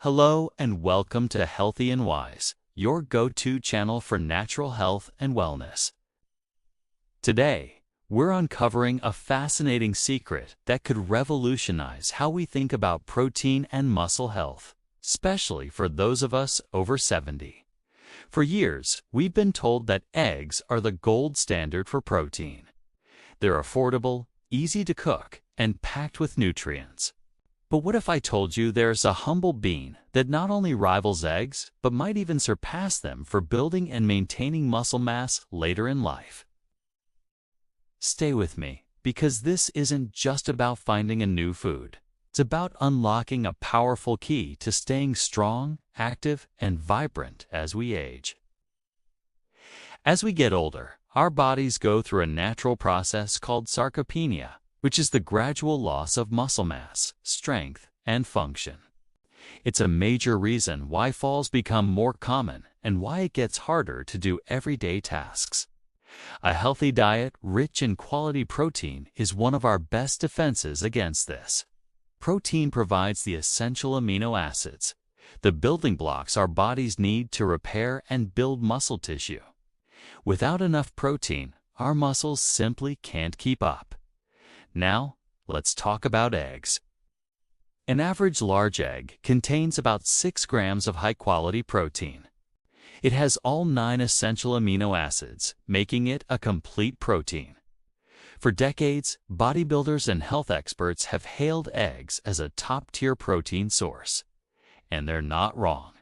Hello and welcome to Healthy and Wise, your go-to channel for natural health and wellness. Today, we're uncovering a fascinating secret that could revolutionize how we think about protein and muscle health, especially for those of us over 70. For years, we've been told that eggs are the gold standard for protein. They're affordable, easy to cook, and packed with nutrients. But what if I told you there's a humble bean that not only rivals eggs, but might even surpass them for building and maintaining muscle mass later in life? Stay with me, because this isn't just about finding a new food. It's about unlocking a powerful key to staying strong, active, and vibrant as we age. As we get older, our bodies go through a natural process called sarcopenia, which is the gradual loss of muscle mass, strength, and function. It's a major reason why falls become more common and why it gets harder to do everyday tasks. A healthy diet rich in quality protein is one of our best defenses against this. Protein provides the essential amino acids, the building blocks our bodies need to repair and build muscle tissue. Without enough protein, our muscles simply can't keep up. Now, let's talk about eggs. An average large egg contains about 6 grams of high-quality protein. It has all 9 essential amino acids, making it a complete protein. For decades, bodybuilders and health experts have hailed eggs as a top-tier protein source. And they're not wrong.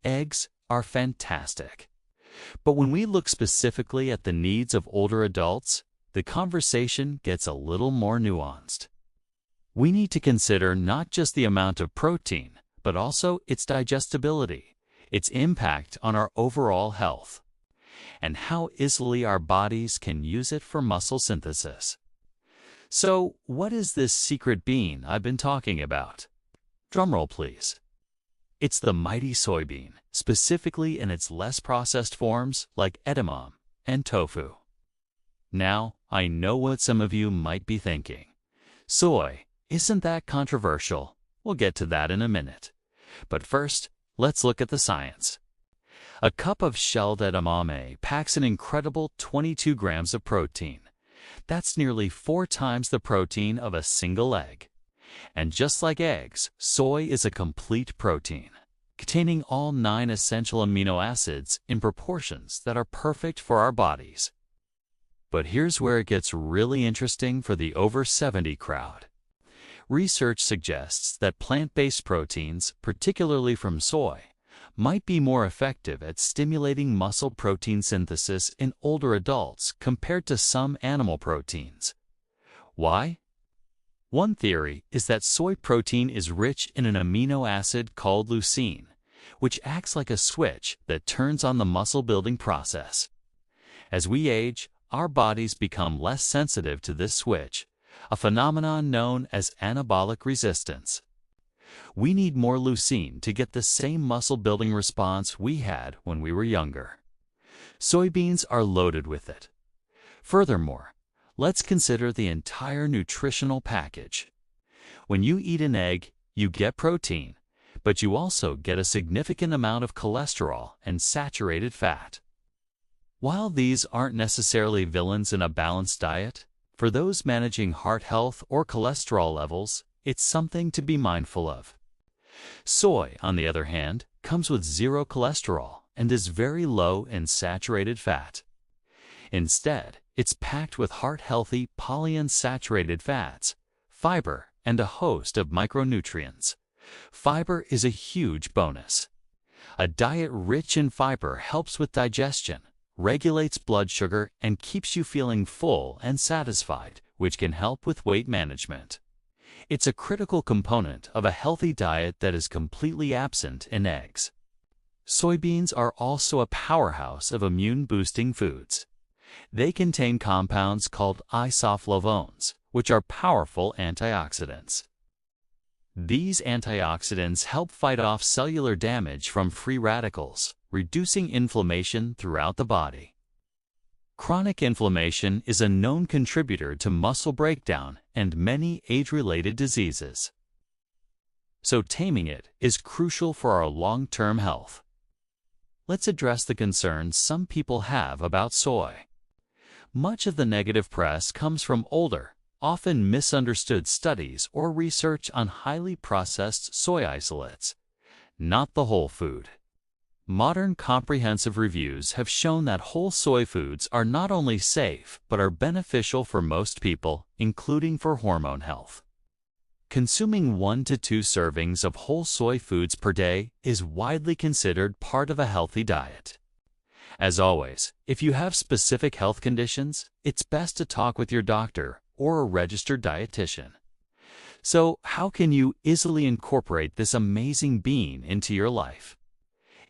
Eggs are fantastic. But when we look specifically at the needs of older adults, the conversation gets a little more nuanced. We need to consider not just the amount of protein, but also its digestibility, its impact on our overall health, and how easily our bodies can use it for muscle synthesis. So, what is this secret bean I've been talking about? Drumroll, please. It's the mighty soybean, specifically in its less processed forms like edamame and tofu. Now, I know what some of you might be thinking. Soy, isn't that controversial? We'll get to that in a minute. But first, let's look at the science. A cup of shelled edamame packs an incredible 22 grams of protein. That's nearly 4 times the protein of a single egg. And just like eggs, soy is a complete protein, containing all 9 essential amino acids in proportions that are perfect for our bodies. But here's where it gets really interesting for the over 70 crowd. Research suggests that plant-based proteins, particularly from soy, might be more effective at stimulating muscle protein synthesis in older adults compared to some animal proteins. Why? One theory is that soy protein is rich in an amino acid called leucine, which acts like a switch that turns on the muscle-building process. As we age, our bodies become less sensitive to this switch, a phenomenon known as anabolic resistance. We need more leucine to get the same muscle-building response we had when we were younger. Soybeans are loaded with it. Furthermore, let's consider the entire nutritional package. When you eat an egg, you get protein, but you also get a significant amount of cholesterol and saturated fat. While these aren't necessarily villains in a balanced diet, for those managing heart health or cholesterol levels, it's something to be mindful of. Soy, on the other hand, comes with 0 cholesterol and is very low in saturated fat. Instead, it's packed with heart-healthy polyunsaturated fats, fiber, and a host of micronutrients. Fiber is a huge bonus. A diet rich in fiber helps with digestion, regulates blood sugar, and keeps you feeling full and satisfied, which can help with weight management. It's a critical component of a healthy diet that is completely absent in eggs. Soybeans are also a powerhouse of immune-boosting foods. They contain compounds called isoflavones, which are powerful antioxidants. These antioxidants help fight off cellular damage from free radicals, reducing inflammation throughout the body. Chronic inflammation is a known contributor to muscle breakdown and many age-related diseases. so taming it is crucial for our long-term health. Let's address the concerns some people have about soy. Much of the negative press comes from older, often misunderstood studies or research on highly processed soy isolates, not the whole food. Modern comprehensive reviews have shown that whole soy foods are not only safe but are beneficial for most people, including for hormone health. Consuming 1 to 2 servings of whole soy foods per day is widely considered part of a healthy diet. As always, if you have specific health conditions, it's best to talk with your doctor or a registered dietitian. So, how can you easily incorporate this amazing bean into your life?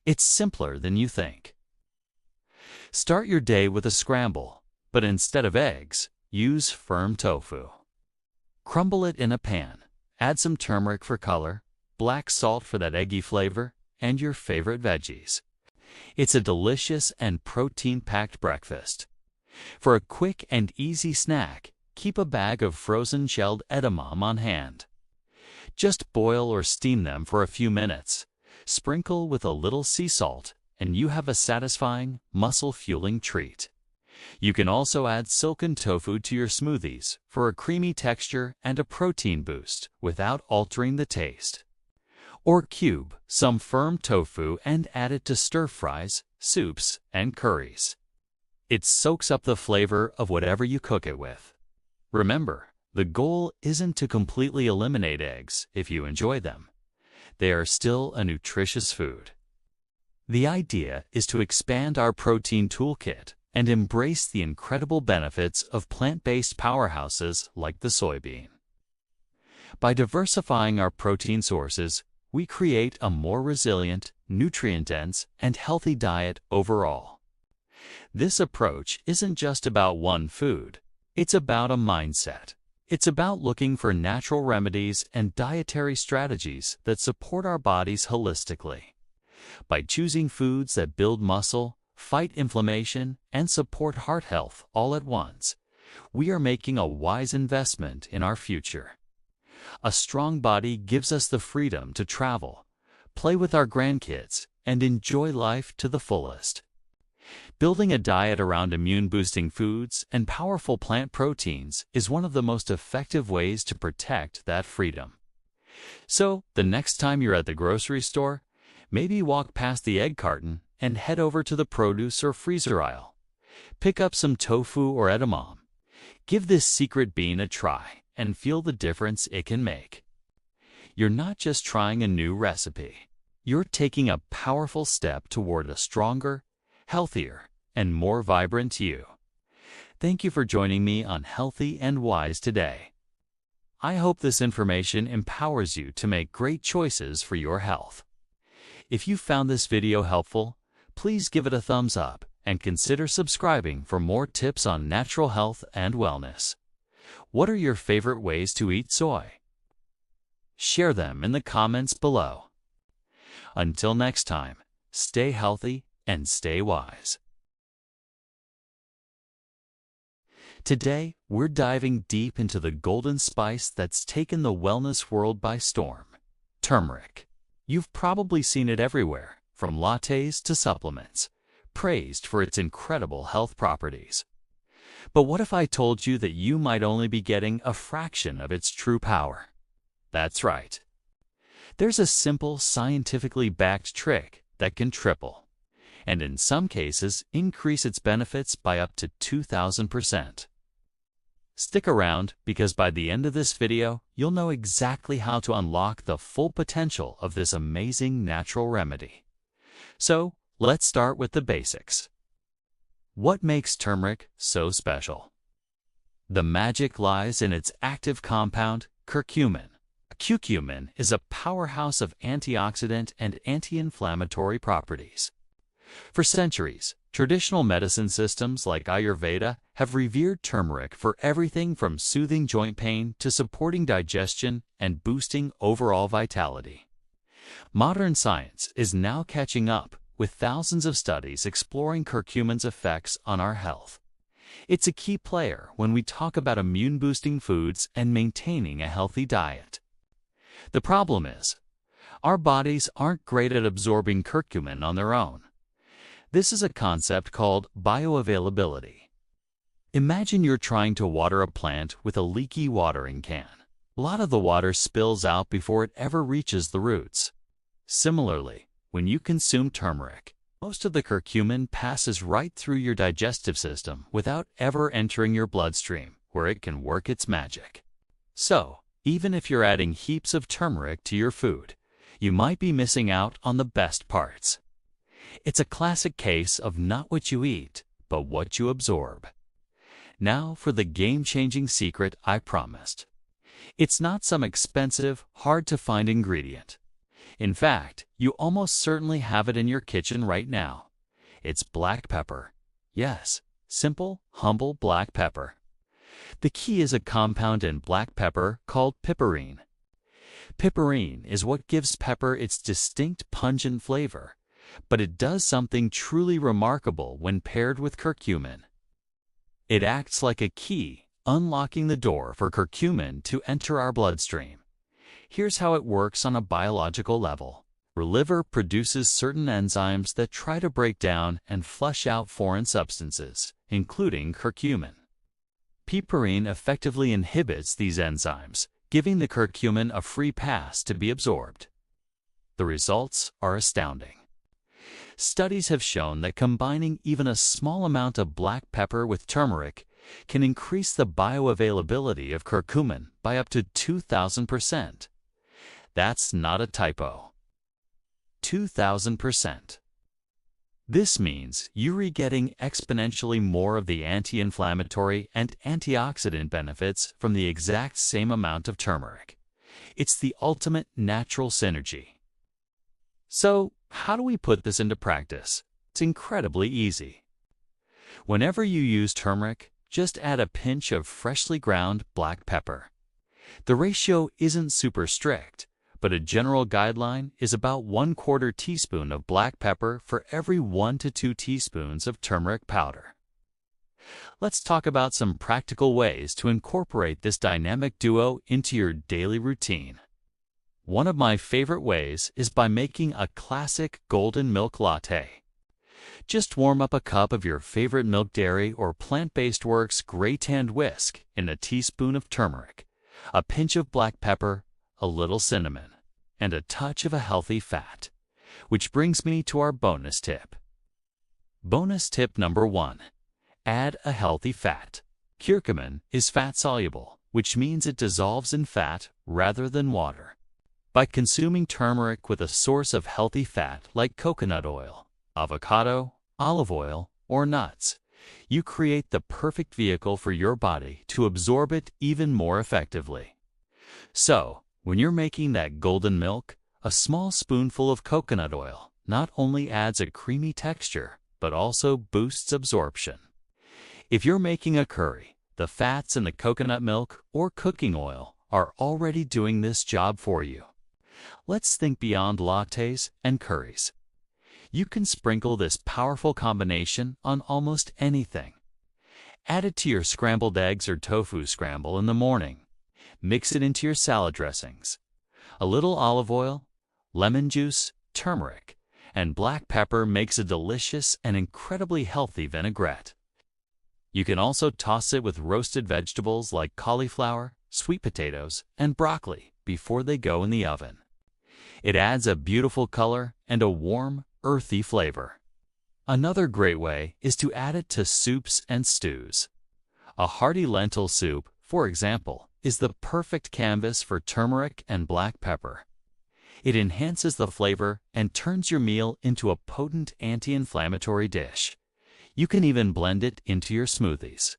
It's simpler than you think. Start your day with a scramble, but instead of eggs, use firm tofu. Crumble it in a pan. Add some turmeric for color, black salt for that eggy flavor, and your favorite veggies. It's a delicious and protein-packed breakfast. For a quick and easy snack, keep a bag of frozen shelled edamame on hand. Just boil or steam them for a few minutes. Sprinkle with a little sea salt, and you have a satisfying, muscle-fueling treat. You can also add silken tofu to your smoothies for a creamy texture and a protein boost without altering the taste. Or cube some firm tofu and add it to stir-fries, soups, and curries. It soaks up the flavor of whatever you cook it with. Remember, the goal isn't to completely eliminate eggs if you enjoy them. They are still a nutritious food. The idea is to expand our protein toolkit and embrace the incredible benefits of plant-based powerhouses like the soybean. By diversifying our protein sources, we create a more resilient, nutrient-dense, and healthy diet overall. This approach isn't just about one food. It's about a mindset. It's about looking for natural remedies and dietary strategies that support our bodies holistically. By choosing foods that build muscle, fight inflammation, and support heart health all at once, we are making a wise investment in our future. A strong body gives us the freedom to travel, play with our grandkids, and enjoy life to the fullest. Building a diet around immune-boosting foods and powerful plant proteins is one of the most effective ways to protect that freedom. So, the next time you're at the grocery store, maybe walk past the egg carton and head over to the produce or freezer aisle. Pick up some tofu or edamame. Give this secret bean a try and feel the difference it can make. You're not just trying a new recipe. You're taking a powerful step toward a stronger, healthier, and more vibrant you. Thank you for joining me on Healthy and Wise today. I hope this information empowers you to make great choices for your health. If you found this video helpful, please give it a thumbs up and consider subscribing for more tips on natural health and wellness. What are your favorite ways to eat soy? Share them in the comments below. Until next time, stay healthy and stay wise. Today, we're diving deep into the golden spice that's taken the wellness world by storm: turmeric. You've probably seen it everywhere, from lattes to supplements, praised for its incredible health properties. But what if I told you that you might only be getting a fraction of its true power? That's right. There's a simple, scientifically backed trick that can triple, and in some cases increase its benefits by up to 2,000%. Stick around, because by the end of this video, you'll know exactly how to unlock the full potential of this amazing natural remedy. So, let's start with the basics. What makes turmeric so special? The magic lies in its active compound, curcumin. Curcumin is a powerhouse of antioxidant and anti-inflammatory properties. For centuries, traditional medicine systems like Ayurveda have revered turmeric for everything from soothing joint pain to supporting digestion and boosting overall vitality. Modern science is now catching up, with thousands of studies exploring curcumin's effects on our health. It's a key player when we talk about immune-boosting foods and maintaining a healthy diet. The problem is, our bodies aren't great at absorbing curcumin on their own. This is a concept called bioavailability. Imagine you're trying to water a plant with a leaky watering can. A lot of the water spills out before it ever reaches the roots. Similarly, when you consume turmeric, most of the curcumin passes right through your digestive system without ever entering your bloodstream, where it can work its magic. So, even if you're adding heaps of turmeric to your food, you might be missing out on the best parts. It's a classic case of not what you eat, but what you absorb. Now for the game-changing secret I promised. It's not some expensive, hard-to-find ingredient. In fact, you almost certainly have it in your kitchen right now. It's black pepper. Yes, simple, humble black pepper. The key is a compound in black pepper called piperine. Piperine is what gives pepper its distinct pungent flavor, but it does something truly remarkable when paired with curcumin. It acts like a key, unlocking the door for curcumin to enter our bloodstream. Here's how it works on a biological level. Our liver produces certain enzymes that try to break down and flush out foreign substances, including curcumin. Piperine effectively inhibits these enzymes, giving the curcumin a free pass to be absorbed. The results are astounding. Studies have shown that combining even a small amount of black pepper with turmeric can increase the bioavailability of curcumin by up to 2,000%. That's not a typo. 2,000%. This means you're getting exponentially more of the anti-inflammatory and antioxidant benefits from the exact same amount of turmeric. It's the ultimate natural synergy. So, how do we put this into practice? It's incredibly easy. Whenever you use turmeric, just add a pinch of freshly ground black pepper. The ratio isn't super strict, but a general guideline is about 1/4 teaspoon of black pepper for every 1 to 2 teaspoons of turmeric powder. Let's talk about some practical ways to incorporate this dynamic duo into your daily routine. One of my favorite ways is by making a classic golden milk latte. Just warm up a cup of your favorite milk dairy or plant-based works gray tanned whisk in a teaspoon of turmeric, a pinch of black pepper, a little cinnamon, and a touch of a healthy fat. Which brings me to our bonus tip. Bonus tip number 1. Add a healthy fat. Curcumin is fat-soluble, which means it dissolves in fat rather than water. By consuming turmeric with a source of healthy fat like coconut oil, avocado, olive oil, or nuts, you create the perfect vehicle for your body to absorb it even more effectively. So, when you're making that golden milk, a small spoonful of coconut oil not only adds a creamy texture, but also boosts absorption. If you're making a curry, the fats in the coconut milk or cooking oil are already doing this job for you. Let's think beyond lattes and curries. You can sprinkle this powerful combination on almost anything. Add it to your scrambled eggs or tofu scramble in the morning. Mix it into your salad dressings. A little olive oil, lemon juice, turmeric, and black pepper makes a delicious and incredibly healthy vinaigrette. You can also toss it with roasted vegetables like cauliflower, sweet potatoes, and broccoli before they go in the oven. It adds a beautiful color and a warm, earthy flavor. Another great way is to add it to soups and stews. A hearty lentil soup, for example, is the perfect canvas for turmeric and black pepper. It enhances the flavor and turns your meal into a potent anti-inflammatory dish. You can even blend it into your smoothies.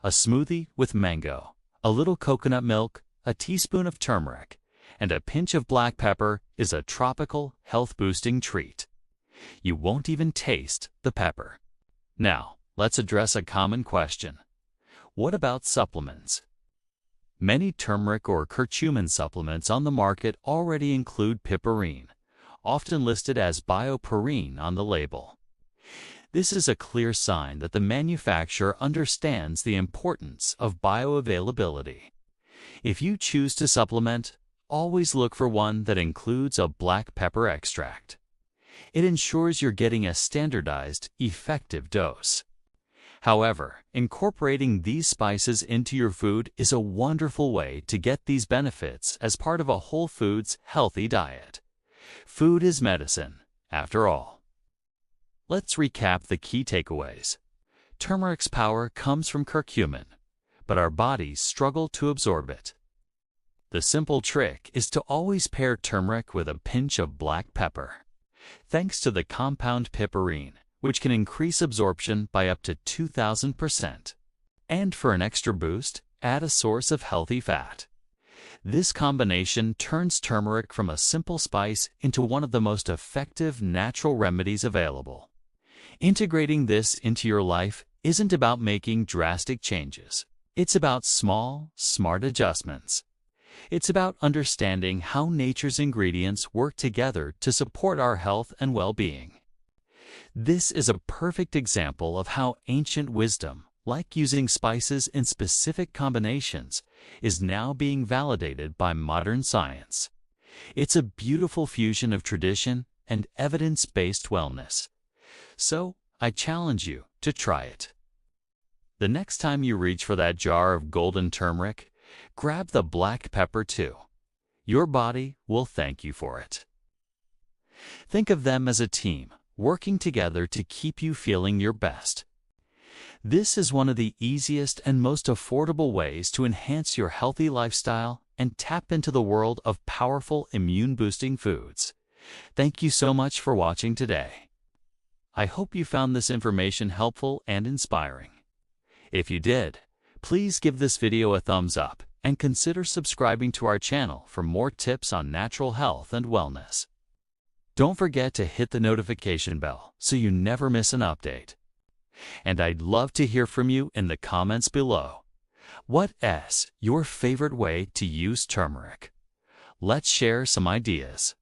A smoothie with mango, a little coconut milk, a teaspoon of turmeric, and a pinch of black pepper is a tropical, health-boosting treat. You won't even taste the pepper. Now, let's address a common question. What about supplements? Many turmeric or curcumin supplements on the market already include piperine, often listed as bioperine on the label. This is a clear sign that the manufacturer understands the importance of bioavailability. If you choose to supplement, always look for one that includes a black pepper extract. It ensures you're getting a standardized, effective dose. However, incorporating these spices into your food is a wonderful way to get these benefits as part of a whole foods, healthy diet. Food is medicine, after all. Let's recap the key takeaways. Turmeric's power comes from curcumin, but our bodies struggle to absorb it. The simple trick is to always pair turmeric with a pinch of black pepper, thanks to the compound piperine, which can increase absorption by up to 2,000%. And for an extra boost, add a source of healthy fat. This combination turns turmeric from a simple spice into one of the most effective natural remedies available. Integrating this into your life isn't about making drastic changes. It's about small, smart adjustments. It's about understanding how nature's ingredients work together to support our health and well-being. This is a perfect example of how ancient wisdom, like using spices in specific combinations, is now being validated by modern science. It's a beautiful fusion of tradition and evidence-based wellness. So, I challenge you to try it. The next time you reach for that jar of golden turmeric, grab the black pepper too. Your body will thank you for it. Think of them as a team, working together to keep you feeling your best. This is one of the easiest and most affordable ways to enhance your healthy lifestyle and tap into the world of powerful immune-boosting foods. Thank you so much for watching today. I hope you found this information helpful and inspiring. If you did, please give this video a thumbs up and consider subscribing to our channel for more tips on natural health and wellness. Don't forget to hit the notification bell so you never miss an update. And I'd love to hear from you in the comments below. What is your favorite way to use turmeric? Let's share some ideas.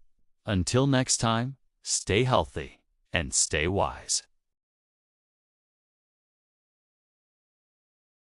Until next time, stay healthy and stay wise.